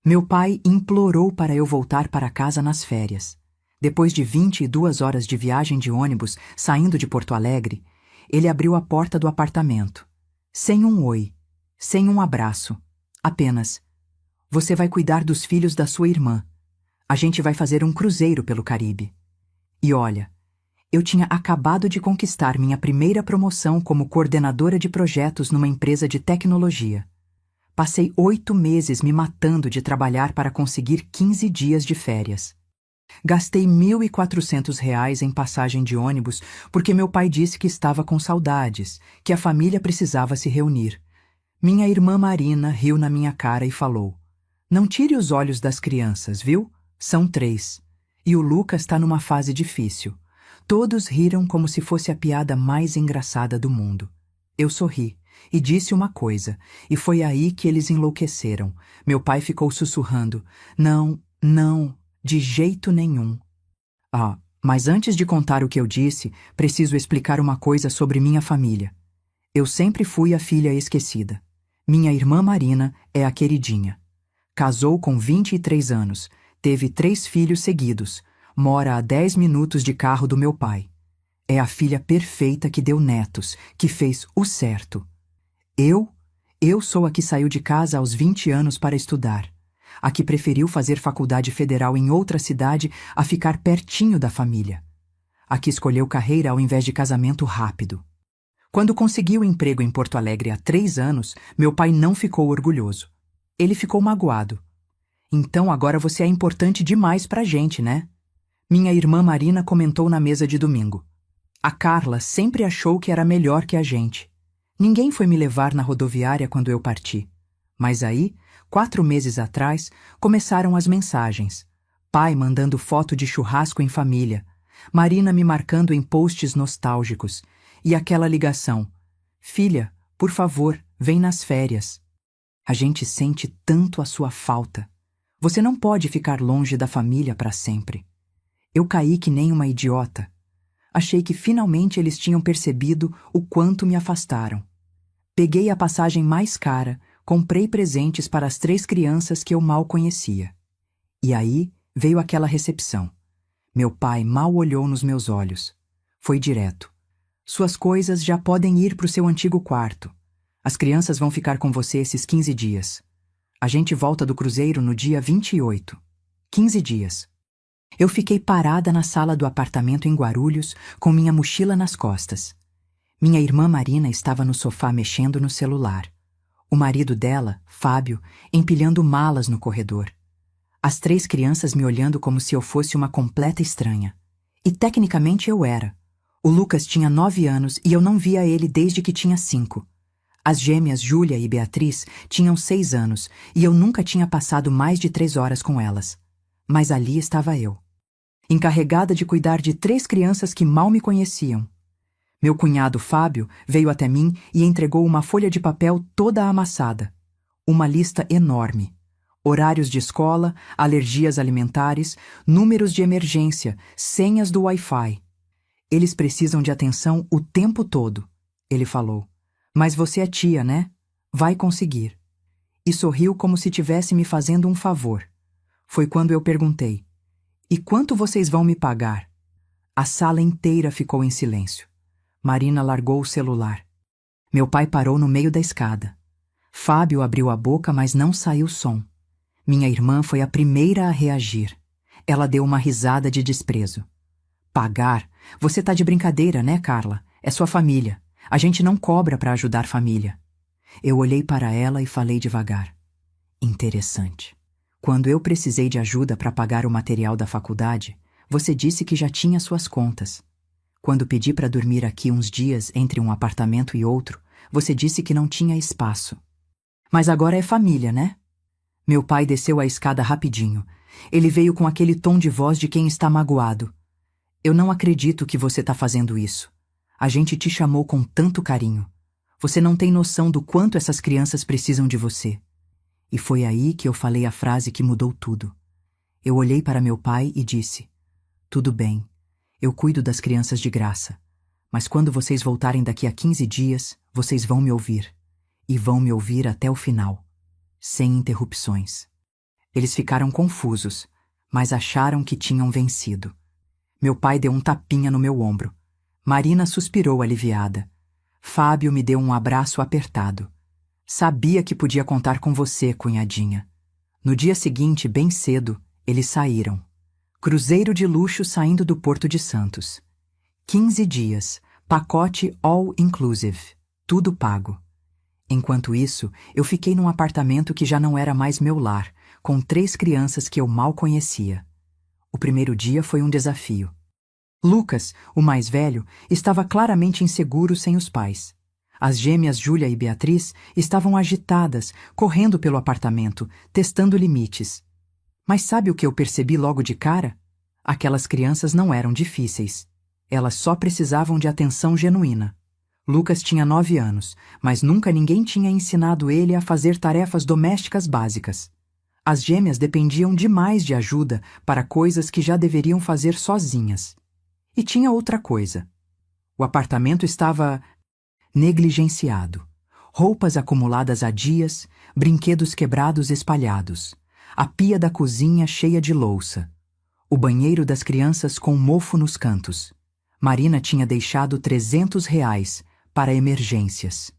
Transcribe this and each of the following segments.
Meu pai implorou para eu voltar para casa nas férias. Depois de 22 horas de viagem de ônibus saindo de Porto Alegre, ele abriu a porta do apartamento. Sem um oi, sem um abraço. Apenas: "Você vai cuidar dos filhos da sua irmã. A gente vai fazer um cruzeiro pelo Caribe." E olha, eu tinha acabado de conquistar minha primeira promoção como coordenadora de projetos numa empresa de tecnologia. Passei 8 meses me matando de trabalhar para conseguir 15 dias de férias. Gastei R$ 1.400 em passagem de ônibus porque meu pai disse que estava com saudades, que a família precisava se reunir. Minha irmã Marina riu na minha cara e falou: "Não tire os olhos das crianças, viu? São 3. E o Lucas está numa fase difícil." Todos riram como se fosse a piada mais engraçada do mundo. Eu sorri e disse uma coisa, e foi aí que eles enlouqueceram. Meu pai ficou sussurrando: "Não, não, de jeito nenhum." Ah, mas antes de contar o que eu disse, preciso explicar uma coisa sobre minha família. Eu sempre fui a filha esquecida. Minha irmã Marina é a queridinha. Casou com 23 anos, teve 3 filhos seguidos, mora a 10 minutos de carro do meu pai. É a filha perfeita que deu netos, que fez o certo. Eu sou a que saiu de casa aos 20 anos para estudar. A que preferiu fazer faculdade federal em outra cidade a ficar pertinho da família. A que escolheu carreira ao invés de casamento rápido. Quando consegui o emprego em Porto Alegre há 3 anos, meu pai não ficou orgulhoso. Ele ficou magoado. "Então agora você é importante demais pra gente, né?" Minha irmã Marina comentou na mesa de domingo. "A Carla sempre achou que era melhor que a gente. Ninguém foi me levar na rodoviária quando eu parti. Mas aí, 4 meses atrás, começaram as mensagens. Pai mandando foto de churrasco em família, Marina me marcando em posts nostálgicos, e aquela ligação: 'Filha, por favor, vem nas férias.' A gente sente tanto a sua falta. Você não pode ficar longe da família para sempre." Eu caí que nem uma idiota. Achei que finalmente eles tinham percebido o quanto me afastaram. Peguei a passagem mais cara, comprei presentes para as 3 crianças que eu mal conhecia. E aí veio aquela recepção. Meu pai mal olhou nos meus olhos. Foi direto: "Suas coisas já podem ir para o seu antigo quarto. As crianças vão ficar com você esses 15 dias. A gente volta do cruzeiro no dia 28. 15 dias." Eu fiquei parada na sala do apartamento em Guarulhos, com minha mochila nas costas. Minha irmã Marina estava no sofá mexendo no celular. O marido dela, Fábio, empilhando malas no corredor. As 3 crianças me olhando como se eu fosse uma completa estranha. E tecnicamente eu era. O Lucas tinha 9 anos e eu não via ele desde que tinha 5. As gêmeas Júlia e Beatriz tinham 6 anos e eu nunca tinha passado mais de 3 horas com elas. Mas ali estava eu, encarregada de cuidar de 3 crianças que mal me conheciam. Meu cunhado Fábio veio até mim e entregou uma folha de papel toda amassada. Uma lista enorme. Horários de escola, alergias alimentares, números de emergência, senhas do Wi-Fi. "Eles precisam de atenção o tempo todo", ele falou. "Mas você é tia, né? Vai conseguir." E sorriu como se tivesse me fazendo um favor. Foi quando eu perguntei: "E quanto vocês vão me pagar?" A sala inteira ficou em silêncio. Marina largou o celular. Meu pai parou no meio da escada. Fábio abriu a boca, mas não saiu som. Minha irmã foi a primeira a reagir. Ela deu uma risada de desprezo. "Pagar? Você tá de brincadeira, né, Carla? É sua família. A gente não cobra para ajudar família." Eu olhei para ela e falei devagar: "Interessante. Quando eu precisei de ajuda para pagar o material da faculdade, você disse que já tinha suas contas. Quando pedi para dormir aqui uns dias entre um apartamento e outro, você disse que não tinha espaço. Mas agora é família, né?" Meu pai desceu a escada rapidinho. Ele veio com aquele tom de voz de quem está magoado. "Eu não acredito que você está fazendo isso. A gente te chamou com tanto carinho. Você não tem noção do quanto essas crianças precisam de você." E foi aí que eu falei a frase que mudou tudo. Eu olhei para meu pai e disse: "Tudo bem, eu cuido das crianças de graça. Mas quando vocês voltarem daqui a 15 dias, vocês vão me ouvir. E vão me ouvir até o final. Sem interrupções." Eles ficaram confusos, mas acharam que tinham vencido. Meu pai deu um tapinha no meu ombro. Marina suspirou aliviada. Fábio me deu um abraço apertado. Sabia que podia contar com você, cunhadinha. No dia seguinte, bem cedo, eles saíram. Cruzeiro de luxo saindo do Porto de Santos. 15 dias, pacote all inclusive, tudo pago. Enquanto isso, eu fiquei num apartamento que já não era mais meu lar, com 3 crianças que eu mal conhecia. O primeiro dia foi um desafio. Lucas, o mais velho, estava claramente inseguro sem os pais. As gêmeas Júlia e Beatriz estavam agitadas, correndo pelo apartamento, testando limites. Mas sabe o que eu percebi logo de cara? Aquelas crianças não eram difíceis. Elas só precisavam de atenção genuína. Lucas tinha 9 anos, mas nunca ninguém tinha ensinado ele a fazer tarefas domésticas básicas. As gêmeas dependiam demais de ajuda para coisas que já deveriam fazer sozinhas. E tinha outra coisa. O apartamento estava negligenciado. Roupas acumuladas há dias, brinquedos quebrados espalhados, a pia da cozinha cheia de louça, o banheiro das crianças com mofo nos cantos. Marina tinha deixado R$ 300 para emergências,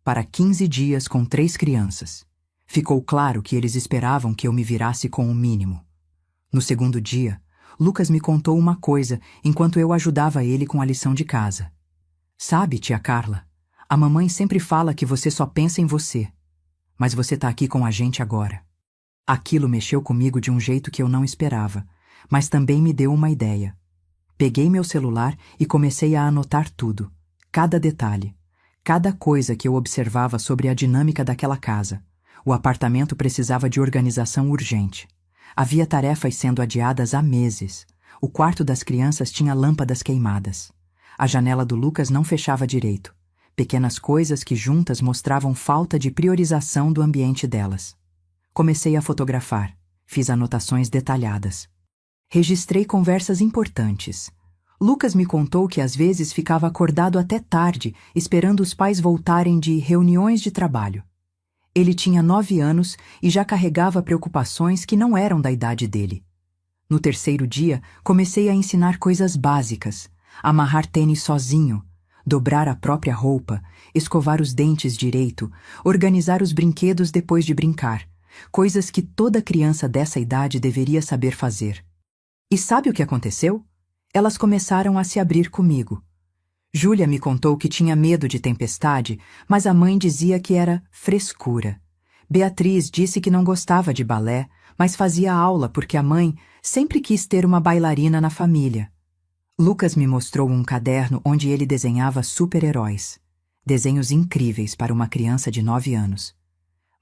para 15 dias com 3 crianças. Ficou claro que eles esperavam que eu me virasse com o mínimo. No segundo dia, Lucas me contou uma coisa enquanto eu ajudava ele com a lição de casa. Sabe, tia Carla, a mamãe sempre fala que você só pensa em você. Mas você tá aqui com a gente agora. Aquilo mexeu comigo de um jeito que eu não esperava, mas também me deu uma ideia. Peguei meu celular e comecei a anotar tudo, cada detalhe, cada coisa que eu observava sobre a dinâmica daquela casa. O apartamento precisava de organização urgente. Havia tarefas sendo adiadas há meses. O quarto das crianças tinha lâmpadas queimadas. A janela do Lucas não fechava direito. Pequenas coisas que juntas mostravam falta de priorização do ambiente delas. Comecei a fotografar. Fiz anotações detalhadas. Registrei conversas importantes. Lucas me contou que às vezes ficava acordado até tarde, esperando os pais voltarem de reuniões de trabalho. Ele tinha 9 anos e já carregava preocupações que não eram da idade dele. No terceiro dia, comecei a ensinar coisas básicas, amarrar tênis sozinho, dobrar a própria roupa, escovar os dentes direito, organizar os brinquedos depois de brincar, coisas que toda criança dessa idade deveria saber fazer. E sabe o que aconteceu? Elas começaram a se abrir comigo. Júlia me contou que tinha medo de tempestade, mas a mãe dizia que era frescura. Beatriz disse que não gostava de balé, mas fazia aula porque a mãe sempre quis ter uma bailarina na família. Lucas me mostrou um caderno onde ele desenhava super-heróis. Desenhos incríveis para uma criança de 9 anos.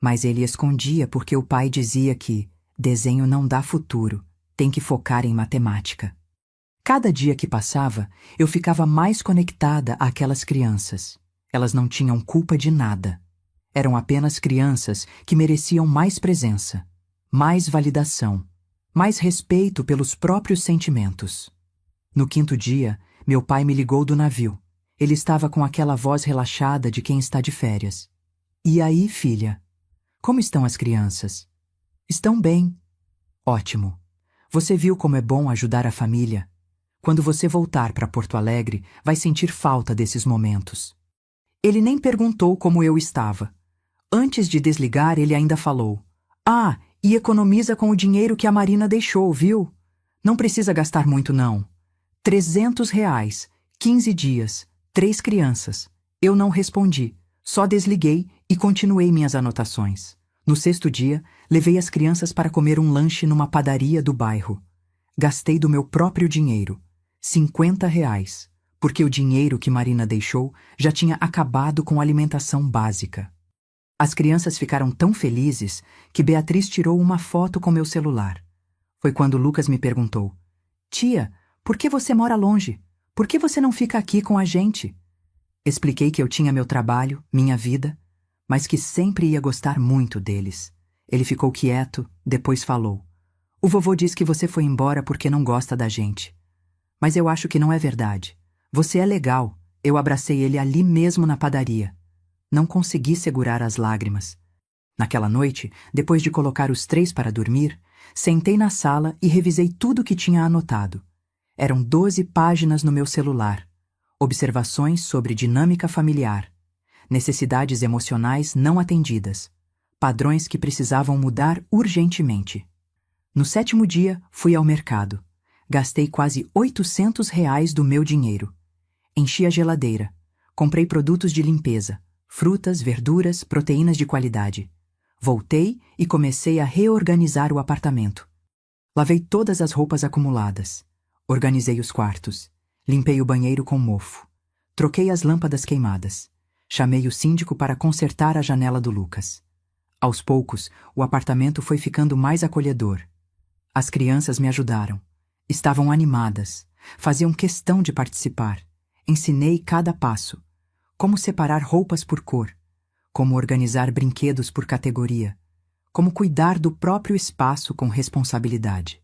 Mas ele escondia porque o pai dizia que desenho não dá futuro, tem que focar em matemática. Cada dia que passava, eu ficava mais conectada àquelas crianças. Elas não tinham culpa de nada. Eram apenas crianças que mereciam mais presença, mais validação, mais respeito pelos próprios sentimentos. No 5º dia, meu pai me ligou do navio. Ele estava com aquela voz relaxada de quem está de férias. E aí, filha? Como estão as crianças? Estão bem. Ótimo. Você viu como é bom ajudar a família? Quando você voltar para Porto Alegre, vai sentir falta desses momentos. Ele nem perguntou como eu estava. Antes de desligar, ele ainda falou: "Ah, e economiza com o dinheiro que a Marina deixou, viu? Não precisa gastar muito, não. R$ 300, 15 dias, 3 crianças." Eu não respondi, só desliguei e continuei minhas anotações. No 6º dia, levei as crianças para comer um lanche numa padaria do bairro. Gastei do meu próprio dinheiro. R$ 50, porque o dinheiro que Marina deixou já tinha acabado com a alimentação básica. As crianças ficaram tão felizes que Beatriz tirou uma foto com meu celular. Foi quando Lucas me perguntou: "Tia, por que você mora longe? Por que você não fica aqui com a gente?" Expliquei que eu tinha meu trabalho, minha vida, mas que sempre ia gostar muito deles. Ele ficou quieto, depois falou: "O vovô diz que você foi embora porque não gosta da gente. Mas eu acho que não é verdade. Você é legal." Eu abracei ele ali mesmo na padaria. Não consegui segurar as lágrimas. Naquela noite, depois de colocar os três para dormir, sentei na sala e revisei tudo o que tinha anotado. Eram 12 páginas no meu celular. Observações sobre dinâmica familiar, necessidades emocionais não atendidas, padrões que precisavam mudar urgentemente. No 7º dia, fui ao mercado. Gastei quase R$ 800 do meu dinheiro. Enchi a geladeira. Comprei produtos de limpeza, frutas, verduras, proteínas de qualidade. Voltei e comecei a reorganizar o apartamento. Lavei todas as roupas acumuladas. Organizei os quartos. Limpei o banheiro com mofo. Troquei as lâmpadas queimadas. Chamei o síndico para consertar a janela do Lucas. Aos poucos, o apartamento foi ficando mais acolhedor. As crianças me ajudaram. Estavam animadas. Faziam questão de participar. Ensinei cada passo. Como separar roupas por cor. Como organizar brinquedos por categoria. Como cuidar do próprio espaço com responsabilidade.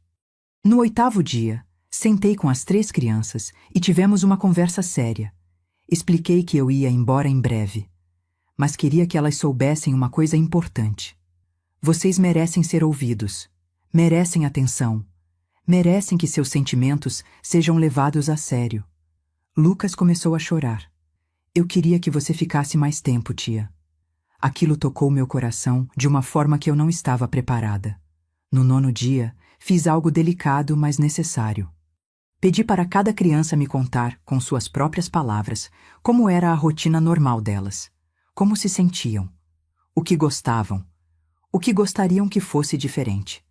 No 8º dia, sentei com as 3 crianças e tivemos uma conversa séria. Expliquei que eu ia embora em breve, mas queria que elas soubessem uma coisa importante. Vocês merecem ser ouvidos, merecem atenção, merecem que seus sentimentos sejam levados a sério. Lucas começou a chorar. Eu queria que você ficasse mais tempo, tia. Aquilo tocou meu coração de uma forma que eu não estava preparada. No 9º dia, fiz algo delicado, mas necessário. Pedi para cada criança me contar, com suas próprias palavras, como era a rotina normal delas, como se sentiam, o que gostavam, o que gostariam que fosse diferente.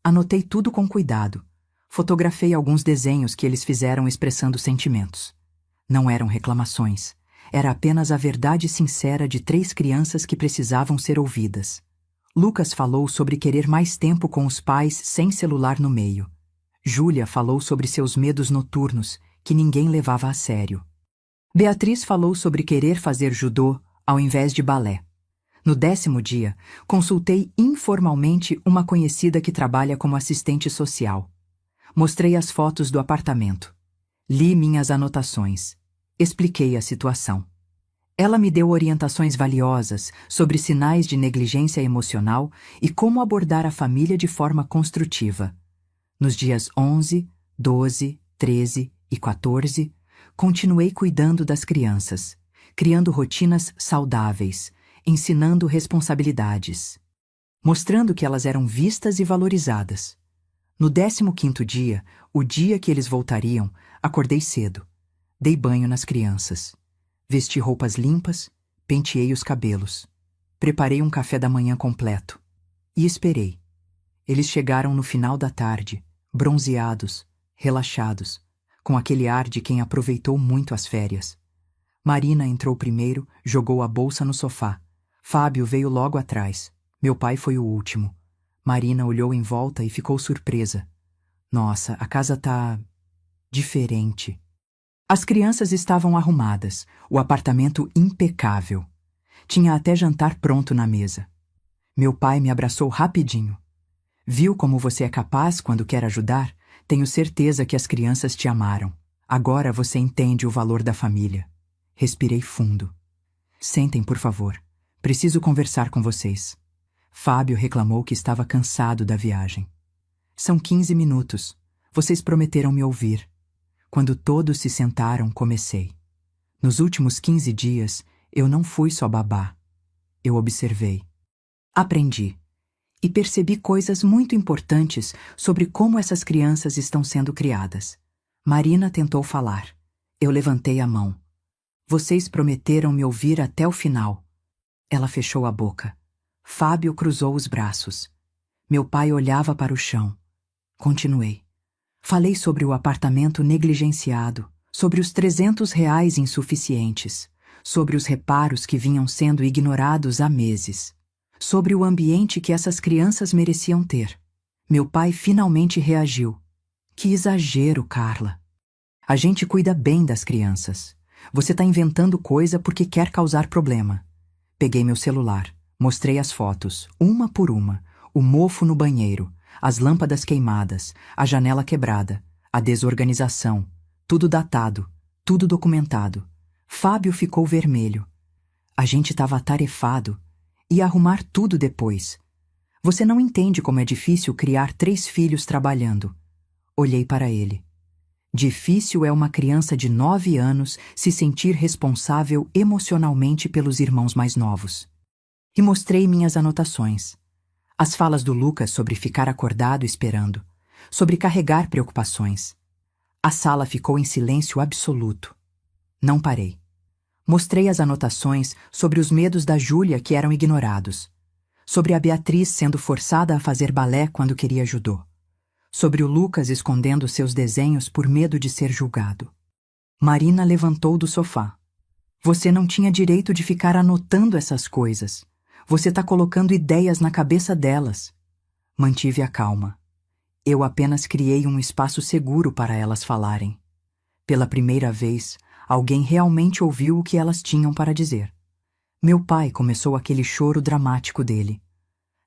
Anotei tudo com cuidado, fotografei alguns desenhos que eles fizeram expressando sentimentos. Não eram reclamações, era apenas a verdade sincera de 3 crianças que precisavam ser ouvidas. Lucas falou sobre querer mais tempo com os pais sem celular no meio. Júlia falou sobre seus medos noturnos, que ninguém levava a sério. Beatriz falou sobre querer fazer judô ao invés de balé. No 10º dia, consultei informalmente uma conhecida que trabalha como assistente social. Mostrei as fotos do apartamento. Li minhas anotações. Expliquei a situação. Ela me deu orientações valiosas sobre sinais de negligência emocional e como abordar a família de forma construtiva. Nos dias 11, 12, 13 e 14, continuei cuidando das crianças, criando rotinas saudáveis, ensinando responsabilidades, mostrando que elas eram vistas e valorizadas. No 15º dia, o dia que eles voltariam, acordei cedo. Dei banho nas crianças. Vesti roupas limpas, penteei os cabelos. Preparei um café da manhã completo. E esperei. Eles chegaram no final da tarde, bronzeados, relaxados, com aquele ar de quem aproveitou muito as férias. Marina entrou primeiro, jogou a bolsa no sofá. Fábio veio logo atrás. Meu pai foi o último. Marina olhou em volta e ficou surpresa. Nossa, a casa tá diferente. As crianças estavam arrumadas, o apartamento impecável. Tinha até jantar pronto na mesa. Meu pai me abraçou rapidinho. Viu como você é capaz quando quer ajudar? Tenho certeza que as crianças te amaram. Agora você entende o valor da família. Respirei fundo. Sentem, por favor. Preciso conversar com vocês. Fábio reclamou que estava cansado da viagem. São 15 minutos. Vocês prometeram me ouvir. Quando todos se sentaram, comecei. Nos últimos 15 dias, eu não fui só babá. Eu observei. Aprendi. E percebi coisas muito importantes sobre como essas crianças estão sendo criadas. Marina tentou falar. Eu levantei a mão. Vocês prometeram me ouvir até o final. Ela fechou a boca. Fábio cruzou os braços. Meu pai olhava para o chão. Continuei. Falei sobre o apartamento negligenciado, sobre os R$ 300 insuficientes, sobre os reparos que vinham sendo ignorados há meses, sobre o ambiente que essas crianças mereciam ter. Meu pai finalmente reagiu. Que exagero, Carla. A gente cuida bem das crianças. Você está inventando coisa porque quer causar problema. Peguei meu celular, mostrei as fotos, uma por uma, o mofo no banheiro, as lâmpadas queimadas, a janela quebrada, a desorganização, tudo datado, tudo documentado. Fábio ficou vermelho. A gente estava atarefado. Ia arrumar tudo depois. Você não entende como é difícil criar 3 filhos trabalhando. Olhei para ele. Difícil é uma criança de 9 anos se sentir responsável emocionalmente pelos irmãos mais novos. E mostrei minhas anotações. As falas do Lucas sobre ficar acordado esperando, sobre carregar preocupações. A sala ficou em silêncio absoluto. Não parei. Mostrei as anotações sobre os medos da Júlia que eram ignorados, sobre a Beatriz sendo forçada a fazer balé quando queria judô, sobre o Lucas escondendo seus desenhos por medo de ser julgado. Marina levantou do sofá. Você não tinha direito de ficar anotando essas coisas. Você está colocando ideias na cabeça delas. Mantive a calma. Eu apenas criei um espaço seguro para elas falarem. Pela primeira vez, alguém realmente ouviu o que elas tinham para dizer. Meu pai começou aquele choro dramático dele.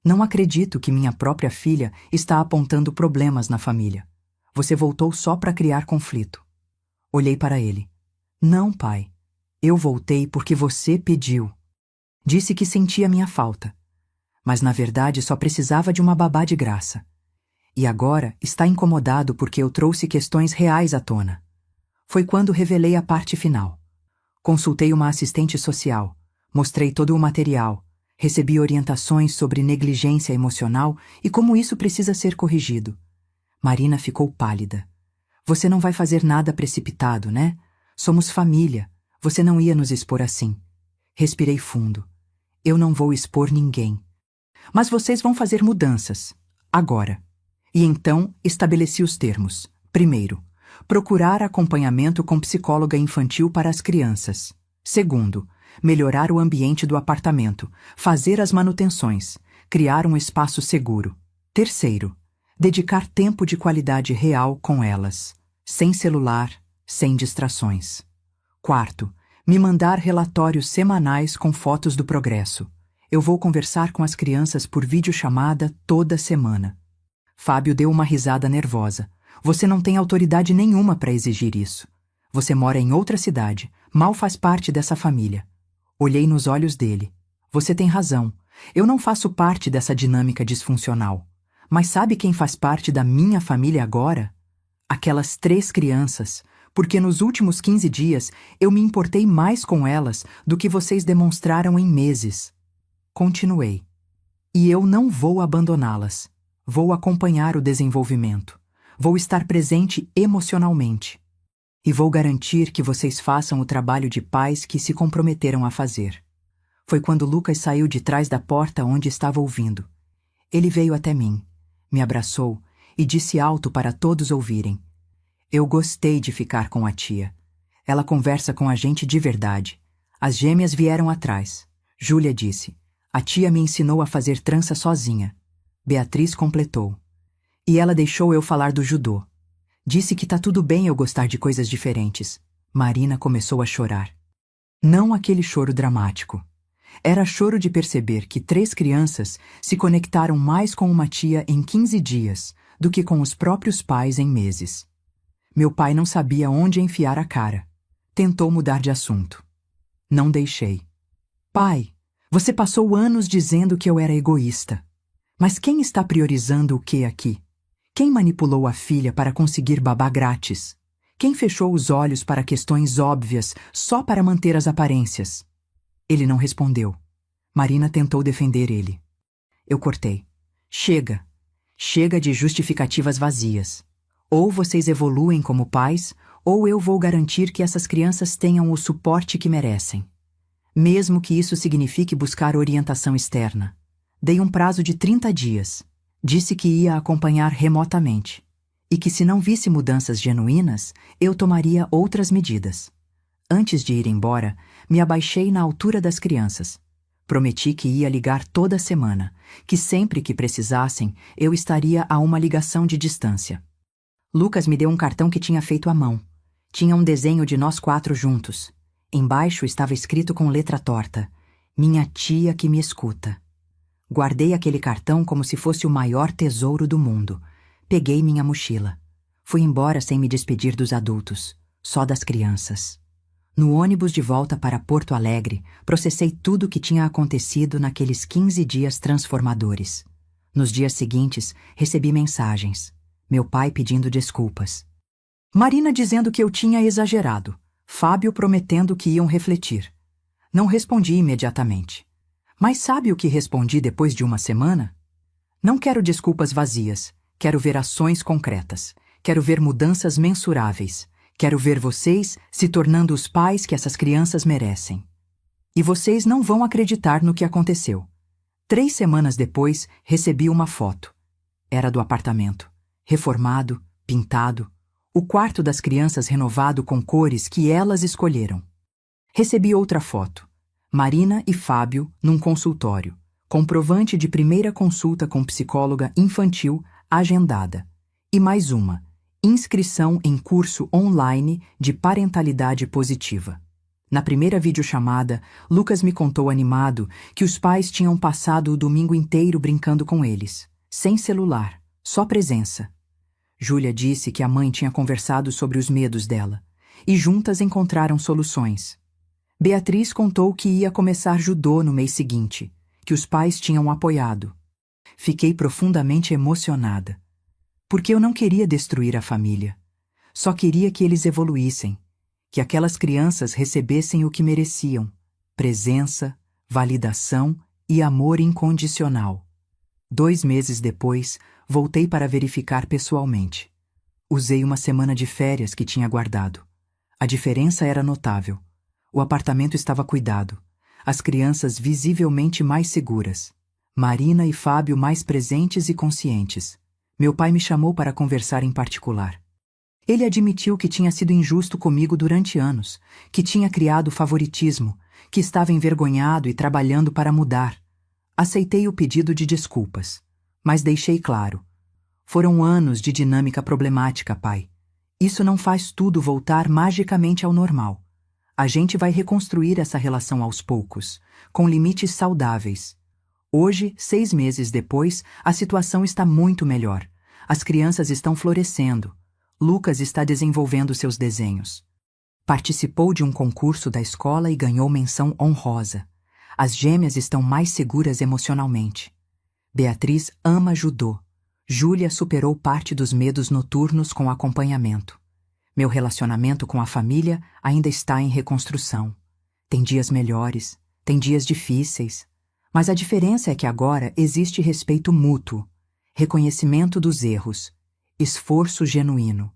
Não acredito que minha própria filha está apontando problemas na família. Você voltou só para criar conflito. Olhei para ele. Não, pai. Eu voltei porque você pediu. Disse que sentia minha falta. Mas na verdade só precisava de uma babá de graça. E agora está incomodado porque eu trouxe questões reais à tona. Foi quando revelei a parte final. Consultei uma assistente social, mostrei todo o material, recebi orientações sobre negligência emocional e como isso precisa ser corrigido. Marina ficou pálida. Você não vai fazer nada precipitado, né? Somos família. Você não ia nos expor assim. Respirei fundo. Eu não vou expor ninguém. Mas vocês vão fazer mudanças. Agora. E então estabeleci os termos. Primeiro, procurar acompanhamento com psicóloga infantil para as crianças. Segundo, melhorar o ambiente do apartamento, fazer as manutenções, criar um espaço seguro. Terceiro, dedicar tempo de qualidade real com elas, sem celular, sem distrações. Quarto, me mandar relatórios semanais com fotos do progresso. Eu vou conversar com as crianças por videochamada toda semana. Fábio deu uma risada nervosa. Você não tem autoridade nenhuma para exigir isso. Você mora em outra cidade, mal faz parte dessa família. Olhei nos olhos dele. Você tem razão. Eu não faço parte dessa dinâmica disfuncional. Mas sabe quem faz parte da minha família agora? Aquelas 3 crianças, porque nos últimos 15 dias eu me importei mais com elas do que vocês demonstraram em meses. Continuei. E eu não vou abandoná-las. Vou acompanhar o desenvolvimento. Vou estar presente emocionalmente. E vou garantir que vocês façam o trabalho de pais que se comprometeram a fazer. Foi quando Lucas saiu de trás da porta onde estava ouvindo. Ele veio até mim, me abraçou e disse alto para todos ouvirem. Eu gostei de ficar com a tia. Ela conversa com a gente de verdade. As gêmeas vieram atrás. Júlia disse. A tia me ensinou a fazer trança sozinha. Beatriz completou. E ela deixou eu falar do judô. Disse que tá tudo bem eu gostar de coisas diferentes. Marina começou a chorar. Não aquele choro dramático. Era choro de perceber que 3 crianças se conectaram mais com uma tia em 15 dias do que com os próprios pais em meses. Meu pai não sabia onde enfiar a cara. Tentou mudar de assunto. Não deixei. Pai, você passou anos dizendo que eu era egoísta. Mas quem está priorizando o que aqui? Quem manipulou a filha para conseguir babá grátis? Quem fechou os olhos para questões óbvias só para manter as aparências? Ele não respondeu. Marina tentou defender ele. Eu cortei. Chega. Chega de justificativas vazias. Ou vocês evoluem como pais, ou eu vou garantir que essas crianças tenham o suporte que merecem. Mesmo que isso signifique buscar orientação externa. Dei um prazo de 30 dias. Disse que ia acompanhar remotamente. E que se não visse mudanças genuínas, eu tomaria outras medidas. Antes de ir embora, me abaixei na altura das crianças. Prometi que ia ligar toda semana, que sempre que precisassem, eu estaria a uma ligação de distância. Lucas me deu um cartão que tinha feito à mão. Tinha um desenho de nós 4 juntos. Embaixo estava escrito com letra torta: Minha tia que me escuta. Guardei aquele cartão como se fosse o maior tesouro do mundo. Peguei minha mochila. Fui embora sem me despedir dos adultos, só das crianças. No ônibus de volta para Porto Alegre, processei tudo o que tinha acontecido naqueles 15 dias transformadores. Nos dias seguintes, recebi mensagens. Meu pai pedindo desculpas. Marina dizendo que eu tinha exagerado. Fábio prometendo que iam refletir. Não respondi imediatamente. Mas sabe o que respondi depois de uma semana? Não quero desculpas vazias. Quero ver ações concretas. Quero ver mudanças mensuráveis. Quero ver vocês se tornando os pais que essas crianças merecem. E vocês não vão acreditar no que aconteceu. 3 semanas depois, recebi uma foto. Era do apartamento. Reformado, pintado. O quarto das crianças renovado com cores que elas escolheram. Recebi outra foto. Marina e Fábio num consultório. Comprovante de primeira consulta com psicóloga infantil agendada. E mais uma. Inscrição em curso online de parentalidade positiva. Na primeira videochamada, Lucas me contou animado que os pais tinham passado o domingo inteiro brincando com eles. Sem celular, só presença. Júlia disse que a mãe tinha conversado sobre os medos dela. E juntas encontraram soluções. Beatriz contou que ia começar judô no mês seguinte, que os pais tinham apoiado. Fiquei profundamente emocionada. Porque eu não queria destruir a família. Só queria que eles evoluíssem, que aquelas crianças recebessem o que mereciam: presença, validação e amor incondicional. 2 meses depois, voltei para verificar pessoalmente. Usei uma semana de férias que tinha guardado. A diferença era notável. O apartamento estava cuidado, as crianças visivelmente mais seguras, Marina e Fábio mais presentes e conscientes. Meu pai me chamou para conversar em particular. Ele admitiu que tinha sido injusto comigo durante anos, que tinha criado favoritismo, que estava envergonhado e trabalhando para mudar. Aceitei o pedido de desculpas, mas deixei claro. Foram anos de dinâmica problemática, pai. Isso não faz tudo voltar magicamente ao normal. A gente vai reconstruir essa relação aos poucos, com limites saudáveis. Hoje, 6 meses depois, a situação está muito melhor. As crianças estão florescendo. Lucas está desenvolvendo seus desenhos. Participou de um concurso da escola e ganhou menção honrosa. As gêmeas estão mais seguras emocionalmente. Beatriz ama judô. Júlia superou parte dos medos noturnos com acompanhamento. Meu relacionamento com a família ainda está em reconstrução. Tem dias melhores, tem dias difíceis. Mas a diferença é que agora existe respeito mútuo, reconhecimento dos erros, esforço genuíno.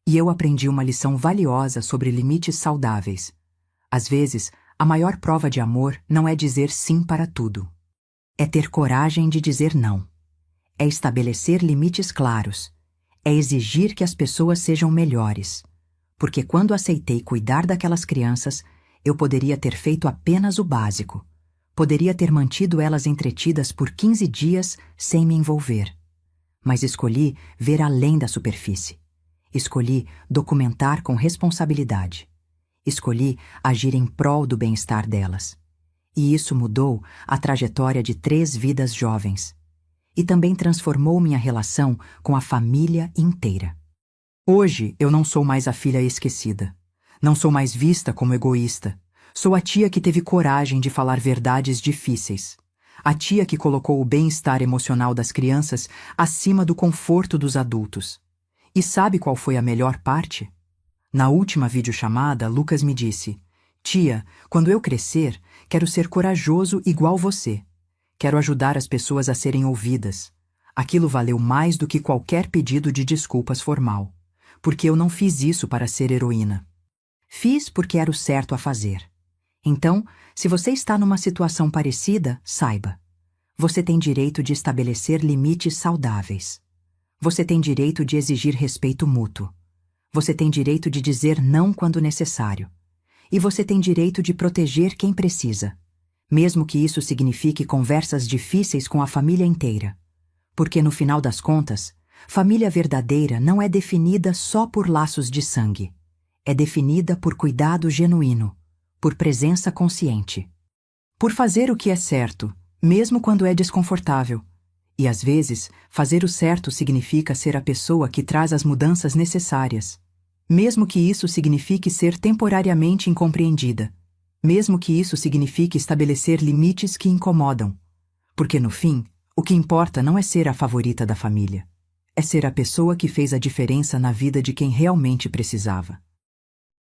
E eu aprendi uma lição valiosa sobre limites saudáveis. Às vezes, a maior prova de amor não é dizer sim para tudo. É ter coragem de dizer não. É estabelecer limites claros. É exigir que as pessoas sejam melhores. Porque quando aceitei cuidar daquelas crianças, eu poderia ter feito apenas o básico. Poderia ter mantido elas entretidas por 15 dias sem me envolver. Mas escolhi ver além da superfície. Escolhi documentar com responsabilidade. Escolhi agir em prol do bem-estar delas. E isso mudou a trajetória de 3 vidas jovens. E também transformou minha relação com a família inteira. Hoje eu não sou mais a filha esquecida. Não sou mais vista como egoísta. Sou a tia que teve coragem de falar verdades difíceis. A tia que colocou o bem-estar emocional das crianças acima do conforto dos adultos. E sabe qual foi a melhor parte? Na última videochamada, Lucas me disse: "Tia, quando eu crescer, quero ser corajoso igual você. Quero ajudar as pessoas a serem ouvidas." Aquilo valeu mais do que qualquer pedido de desculpas formal. Porque eu não fiz isso para ser heroína. Fiz porque era o certo a fazer. Então, se você está numa situação parecida, saiba. Você tem direito de estabelecer limites saudáveis. Você tem direito de exigir respeito mútuo. Você tem direito de dizer não quando necessário. E você tem direito de proteger quem precisa, mesmo que isso signifique conversas difíceis com a família inteira. Porque, no final das contas, família verdadeira não é definida só por laços de sangue. É definida por cuidado genuíno, por presença consciente. Por fazer o que é certo, mesmo quando é desconfortável. E, às vezes, fazer o certo significa ser a pessoa que traz as mudanças necessárias, Mesmo que isso signifique ser temporariamente incompreendida. Mesmo que isso signifique estabelecer limites que incomodam. Porque no fim, o que importa não é ser a favorita da família. É ser a pessoa que fez a diferença na vida de quem realmente precisava.